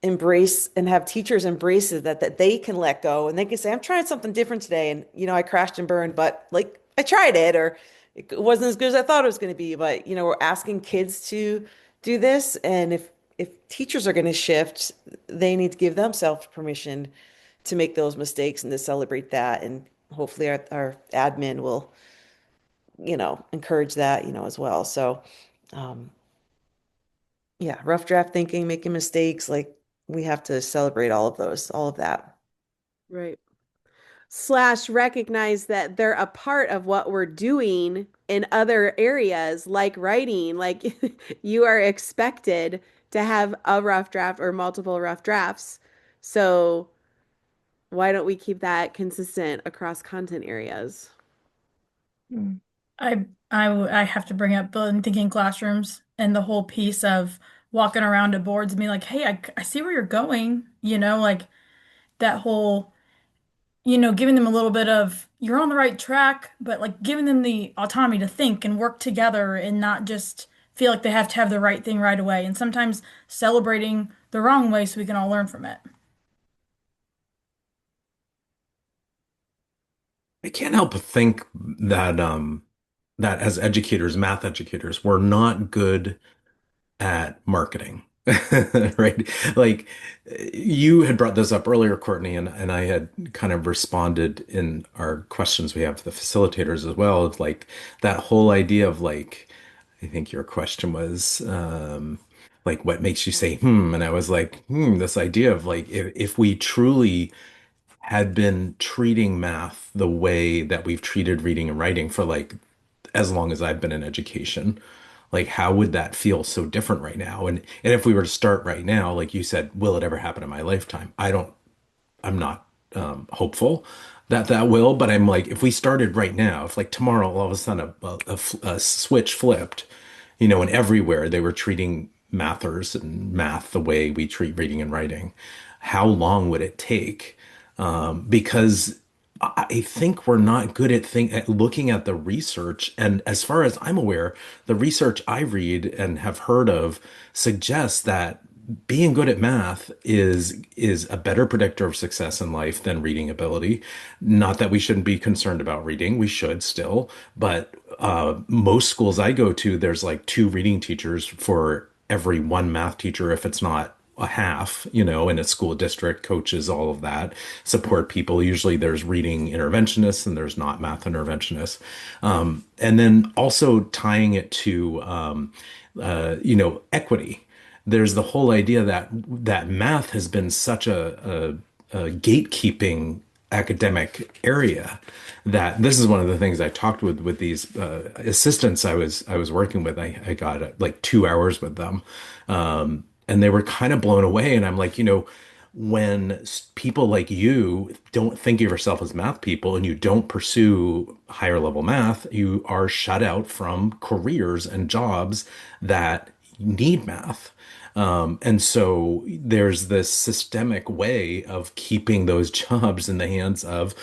embrace and have teachers embrace it that they can let go and they can say, I'm trying something different today. And, I crashed and burned, but like I tried it, or it wasn't as good as I thought it was going to be. But, we're asking kids to do this. And if teachers are going to shift, they need to give themselves permission to make those mistakes and to celebrate that. And hopefully our admin will, encourage that, as well. So, um, yeah, rough draft thinking, making mistakes, like we have to celebrate all of that. Right. Slash recognize that they're a part of what we're doing in other areas like writing. Like you are expected to have a rough draft or multiple rough drafts. So why don't we keep that consistent across content areas? I have to bring up building thinking classrooms and the whole piece of walking around to boards and being like, hey, I see where you're going, like that whole, giving them a little bit of you're on the right track, but like giving them the autonomy to think and work together and not just feel like they have to have the right thing right away. And sometimes celebrating the wrong way so we can all learn from it. I can't help but think that as educators, math educators, we're not good at marketing. Right? Like you had brought this up earlier, Courtney, and I had kind of responded in our questions we have to the facilitators as well, of like that whole idea of like, I think your question was like what makes you say and I was like, this idea of like if we truly had been treating math the way that we've treated reading and writing for like as long as I've been in education, like how would that feel so different right now? And if we were to start right now, like you said, will it ever happen in my lifetime? I'm not hopeful that that will, but I'm like, if we started right now, if like tomorrow all of a sudden a switch flipped, and everywhere they were treating mathers and math the way we treat reading and writing, how long would it take? Because I think we're not good at looking at the research. And as far as I'm aware, the research I read and have heard of suggests that being good at math is a better predictor of success in life than reading ability. Not that we shouldn't be concerned about reading, we should still, but most schools I go to, there's like two reading teachers for every one math teacher, if it's not a half, in a school district, coaches, all of that, support people. Usually there's reading interventionists and there's not math interventionists. And then also tying it to, equity. There's the whole idea that math has been such a gatekeeping academic area that this is one of the things I talked with these assistants I was working with. I got like 2 hours with them, and they were kind of blown away. And I'm like, when people like you don't think of yourself as math people and you don't pursue higher level math, you are shut out from careers and jobs that need math. And so there's this systemic way of keeping those jobs in the hands of,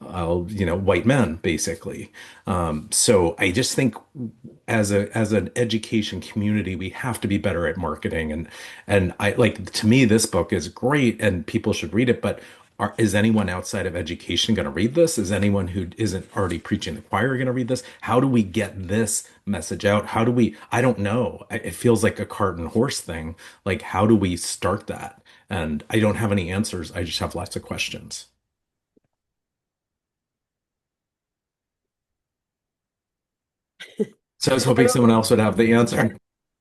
white men, basically. So I just think as an education community, we have to be better at marketing. And I like, to me, this book is great and people should read it, but is anyone outside of education going to read this? Is anyone who isn't already preaching the choir going to read this? How do we get this message out? I don't know. It feels like a cart and horse thing. Like, how do we start that? And I don't have any answers. I just have lots of questions. So I was I'm hoping someone else would have the answer.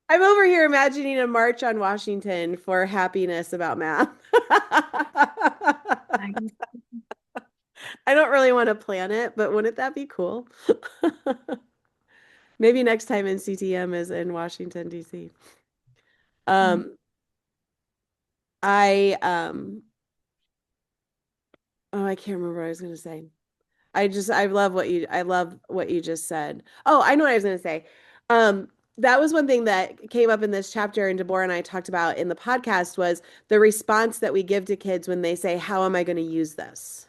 I'm over here imagining a march on Washington for happiness about math. I don't really want to plan it, but wouldn't that be cool? Maybe next time NCTM is in Washington, D.C. Um, I oh, I can't remember what I was going to say. I love what you just said. Oh, I know what I was going to say. Um, that was one thing that came up in this chapter and Deborah and I talked about in the podcast was the response that we give to kids when they say, "How am I going to use this?"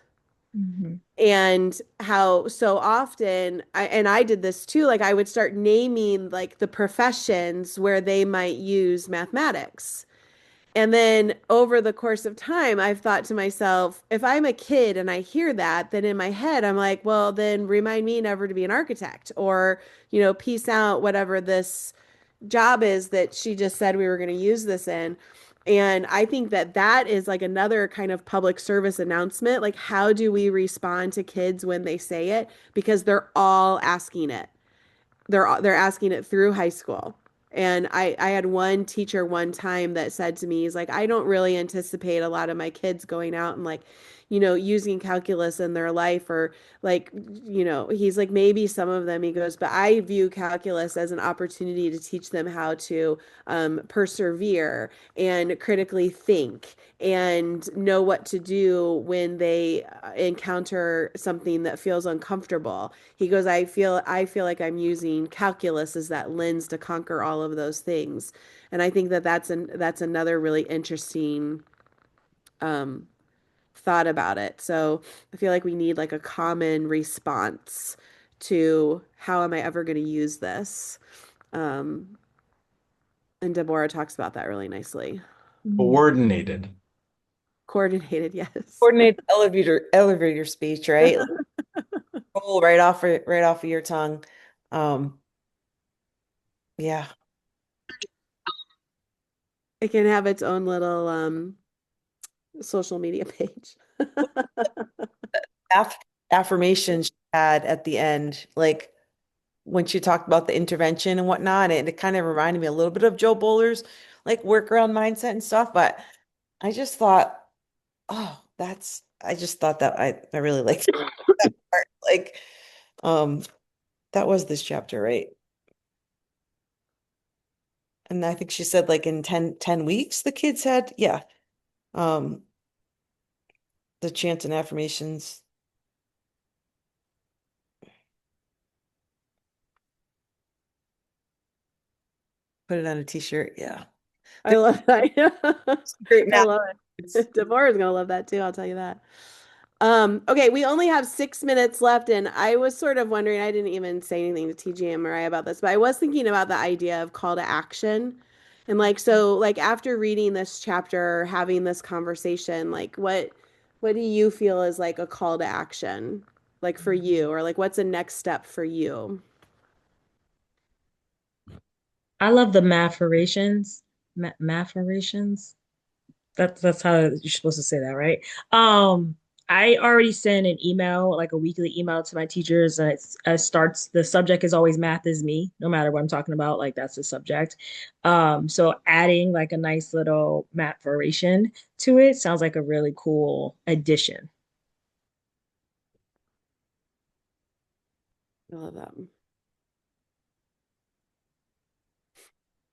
Mhm. And how so often I did this too, like I would start naming like the professions where they might use mathematics. And then over the course of time, I've thought to myself, if I'm a kid and I hear that, then in my head, I'm like, well, then remind me never to be an architect or, peace out, whatever this job is that she just said we were going to use this in. And I think that that is like another kind of public service announcement. Like, how do we respond to kids when they say it? Because they're all asking it. They're asking it through high school. And I had one teacher one time that said to me, he's like, I don't really anticipate a lot of my kids going out and like, using calculus in their life or like, he's like, maybe some of them, he goes, but I view calculus as an opportunity to teach them how to persevere and critically think and know what to do when they encounter something that feels uncomfortable. He goes, I feel like I'm using calculus as that lens to conquer all of those things. And I think that that's another really interesting um, thought about it. So I feel like we need like a common response to how am I ever going to use this? Um, and Deborah talks about that really nicely. Coordinated. Coordinated, yes. Coordinate elevator speech, right? Like, roll right off of your tongue. Um, yeah. It can have its own little social media page. Aff affirmation she had at the end, like when she talked about the intervention and whatnot, and it kind of reminded me a little bit of Joe Bowler's like workaround mindset and stuff. But I just thought, oh, I just thought that I really liked that part. Like, um, that was this chapter, right? And I think she said like in 10 weeks the kids had, yeah, um, the chants and affirmations. Put it on a t-shirt. Yeah. I love that. Great I math. love it. Devorah's gonna love that too, I'll tell you that. Okay, we only have 6 minutes left, and I was sort of wondering, I didn't even say anything to TJ and Mariah about this, but I was thinking about the idea of call to action. And like so, like after reading this chapter, having this conversation, like what do you feel is like a call to action? Like for you, or like what's a next step for you? I love the matherations. Matherations. That's how you're supposed to say that, right? Um, I already send an email, like a weekly email to my teachers, and it starts, the subject is always math is me, no matter what I'm talking about, like that's the subject. So adding like a nice little matheration to it sounds like a really cool addition. I love that.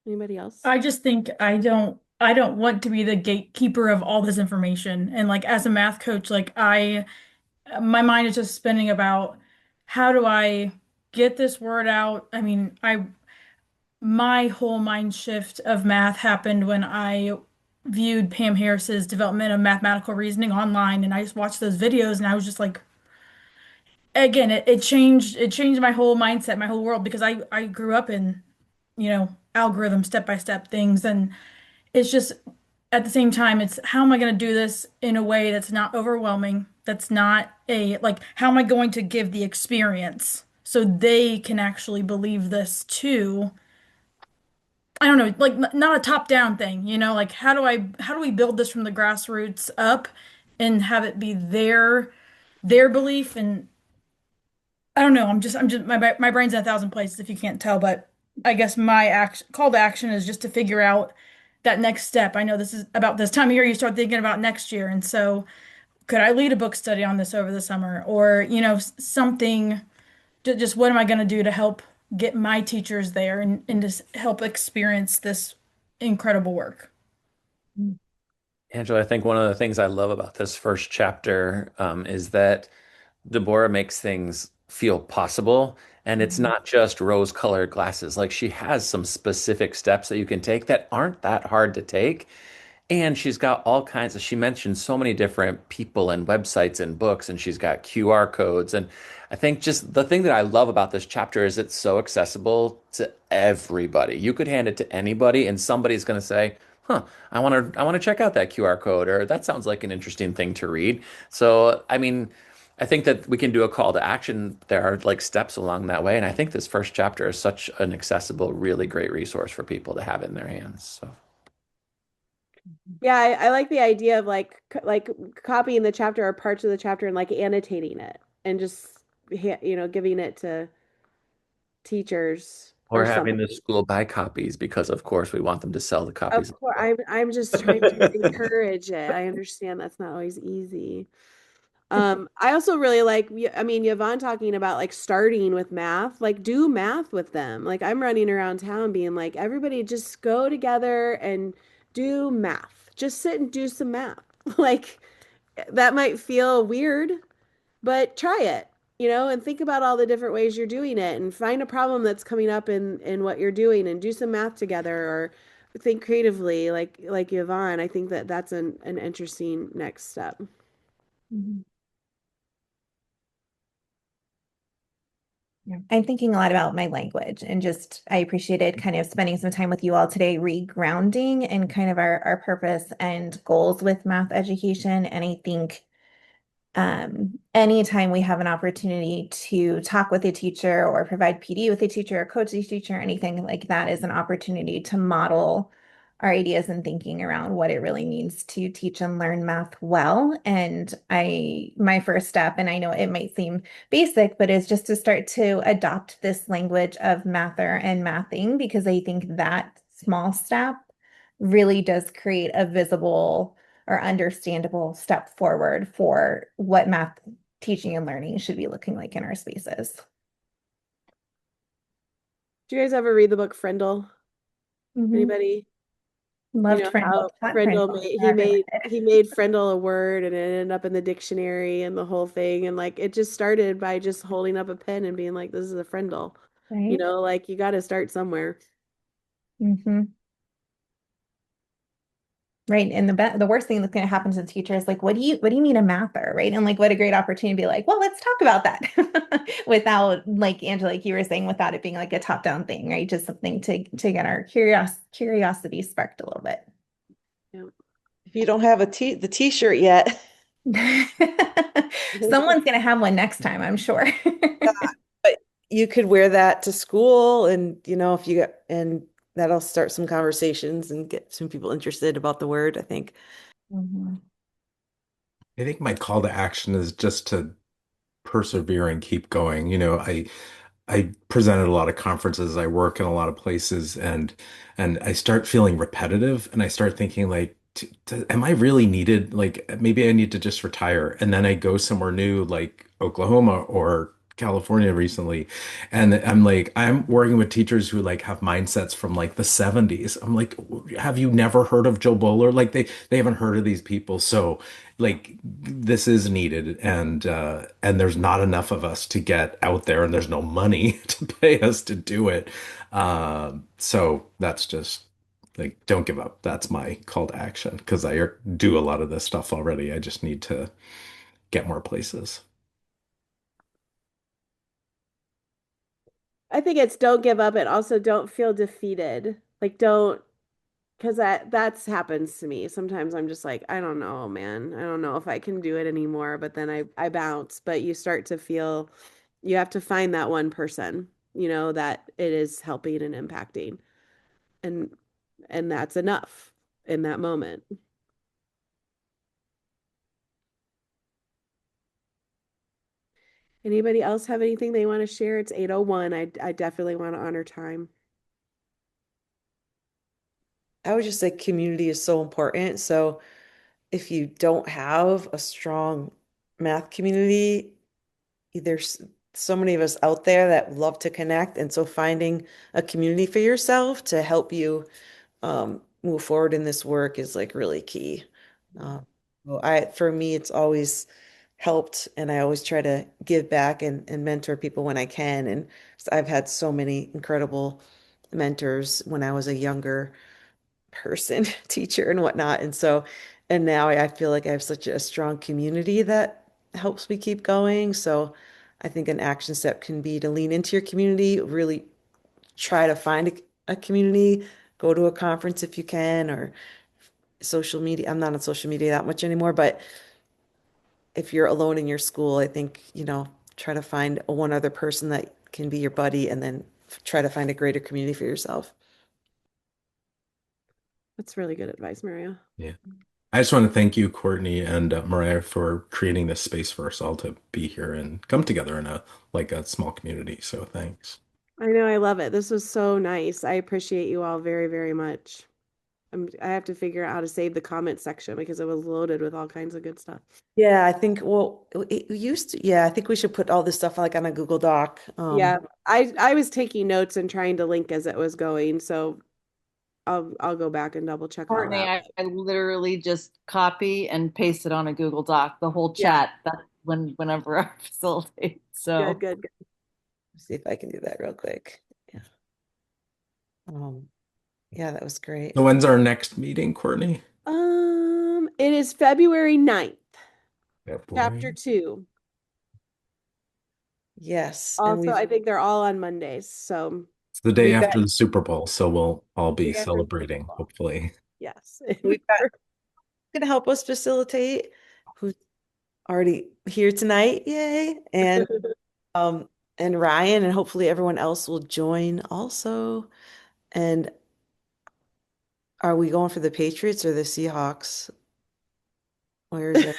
Anybody else? I just think I don't want to be the gatekeeper of all this information. And like as a math coach, like my mind is just spinning about how do I get this word out? I mean, I my whole mind shift of math happened when I viewed Pam Harris's development of mathematical reasoning online and I just watched those videos and I was just like again it changed my whole mindset, my whole world because I grew up in, algorithm step by step things and it's just at the same time it's how am I going to do this in a way that's not overwhelming, that's not a like how am I going to give the experience so they can actually believe this too. I don't know, like not a top-down thing, like how do we build this from the grassroots up and have it be their belief and I don't know. I'm just my brain's in a thousand places if you can't tell, but I guess my call to action is just to figure out that next step. I know this is about this time of year you start thinking about next year, and so could I lead a book study on this over the summer, or something? Just what am I going to do to help get my teachers there and just help experience this incredible work? Angela, I think one of the things I love about this first chapter is that Deborah makes things feel possible. And it's not just rose-colored glasses. Like she has some specific steps that you can take that aren't that hard to take. And she's got all kinds of, she mentioned so many different people and websites and books, and she's got QR codes. And I think just the thing that I love about this chapter is it's so accessible to everybody. You could hand it to anybody, and somebody's going to say, huh, I want to check out that QR code, or that sounds like an interesting thing to read. So, I mean, I think that we can do a call to action. There are like steps along that way. And I think this first chapter is such an accessible, really great resource for people to have in their hands. So. Yeah, I like the idea of like copying the chapter or parts of the chapter and like annotating it and just giving it to teachers Or or having the something. school buy copies because, of course, we want them to sell the Of copies. course, I'm just trying to encourage it. I understand that's not always easy. I also really like, I mean, Yvonne talking about like starting with math, like do math with them. Like I'm running around town being like, everybody just go together and do math. Just sit and do some math. Like that might feel weird, but try it, and think about all the different ways you're doing it and find a problem that's coming up in what you're doing and do some math together or think creatively like Yvonne. I think that that's an interesting next step. Yeah. I'm thinking a lot about my language and just I appreciated kind of spending some time with you all today, regrounding and kind of our purpose and goals with math education. And I think anytime we have an opportunity to talk with a teacher or provide PD with a teacher or coach a teacher, anything like that is an opportunity to model our ideas and thinking around what it really means to teach and learn math well. And my first step, and I know it might seem basic, but is just to start to adopt this language of mather and mathing, because I think that small step really does create a visible or understandable step forward for what math teaching and learning should be looking like in our spaces. Do you guys ever read the book Frindle? Mm-hmm. Anybody? You Loved know Frindle. how Frindle made he made Frindle a word and it ended up in the dictionary and the whole thing, and like it just started by just holding up a pen and being like, this is a Frindle. Right. Like you got to start somewhere. Mm-hmm. Right. And the worst thing that's going to happen to the teacher is like, what do you mean a mather? Right. And like, what a great opportunity to be like, well, let's talk about that without, like Angela, like you were saying, without it being like a top-down thing, right? Just something to get our curiosity sparked a little bit. Yeah. If you don't have the t-shirt yet, Someone's going to have one next time, I'm sure. but you could wear that to school and if you get and that'll start some conversations and get some people interested about the word, I think. Mhm. I think my call to action is just to persevere and keep going. I presented a lot of conferences. I work in a lot of places, and I start feeling repetitive, and I start thinking like, am I really needed? Like maybe I need to just retire, and then I go somewhere new, like Oklahoma or California recently, and I'm like, I'm working with teachers who like have mindsets from like the 70s. I'm like, have you never heard of Joe Bowler? Like they haven't heard of these people. So like this is needed, and there's not enough of us to get out there, and there's no money to pay us to do it. So that's just like, don't give up. That's my call to action because I do a lot of this stuff already. I just need to get more places. I think it's don't give up and also don't feel defeated. Like don't because that's happens to me. Sometimes I'm just like, I don't know, man. I don't know if I can do it anymore, but then I bounce, but you start to feel you have to find that one person, that it is helping and impacting. And and that's enough in that moment. Anybody else have anything they want to share? It's 8:01. I definitely want to honor time. I would just say community is so important. So if you don't have a strong math community, there's so many of us out there that love to connect. And so finding a community for yourself to help you move forward in this work is like really key. For me, it's always helped, and I always try to give back and mentor people when I can. And I've had so many incredible mentors when I was a younger person, teacher and whatnot. And now I feel like I have such a strong community that helps me keep going. So I think an action step can be to lean into your community, really try to find a community, go to a conference if you can, or social media. I'm not on social media that much anymore, but if you're alone in your school, I think, try to find one other person that can be your buddy and then try to find a greater community for yourself. That's really good advice, Maria. Yeah. I just want to thank you, Courtney and Marria, for creating this space for us all to be here and come together in a small community. So thanks. I know, I love it. This was so nice. I appreciate you all very, very much. I have to figure out how to save the comment section because it was loaded with all kinds of good stuff. Yeah, I think, well, I think we should put all this stuff like on a Google Doc. Yeah, I was taking notes and trying to link as it was going, so I'll go back and double check all Courtney, that. I literally just copy and paste it on a Google Doc, the whole chat. That's whenever I facilitate. So Good. See if I can do that real quick. Yeah. Yeah, that was great. So when's our next meeting, Courtney? It is February 9th, chapter February. 2. Yes. Also, I think they're all on Mondays, so It's the day We've after got- the Super Bowl, so we'll all be Day after the Super celebrating, Bowl. hopefully. yes. we've got going to help us facilitate, who's already here tonight. Yay. And Ryan, and hopefully everyone else will join also. And are we going for the Patriots or the Seahawks? Where is it?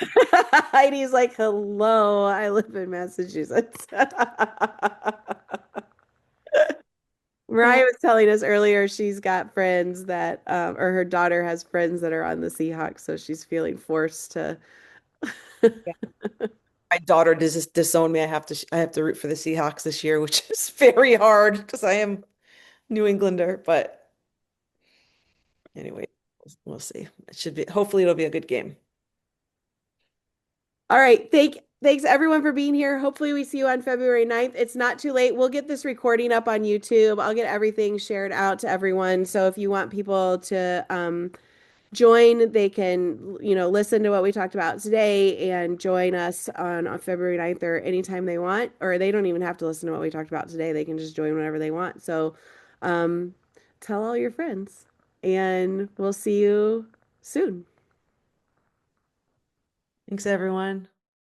Heidi's like, hello, I live in Massachusetts. Mariah was telling us earlier she's got friends that, or her daughter has friends that are on the Seahawks, so she's feeling forced to. My daughter disowned me. I have to root for the Seahawks this year, which is very hard because I am New Englander. But anyway, we'll see. Hopefully it'll be a good game. All right. Thanks everyone for being here. Hopefully we see you on February 9th. It's not too late. We'll get this recording up on YouTube. I'll get everything shared out to everyone. So if you want people to join, they can, listen to what we talked about today and join us on February 9th or anytime they want, or they don't even have to listen to what we talked about today. They can just join whenever they want. So tell all your friends and we'll see you soon. Thanks, everyone.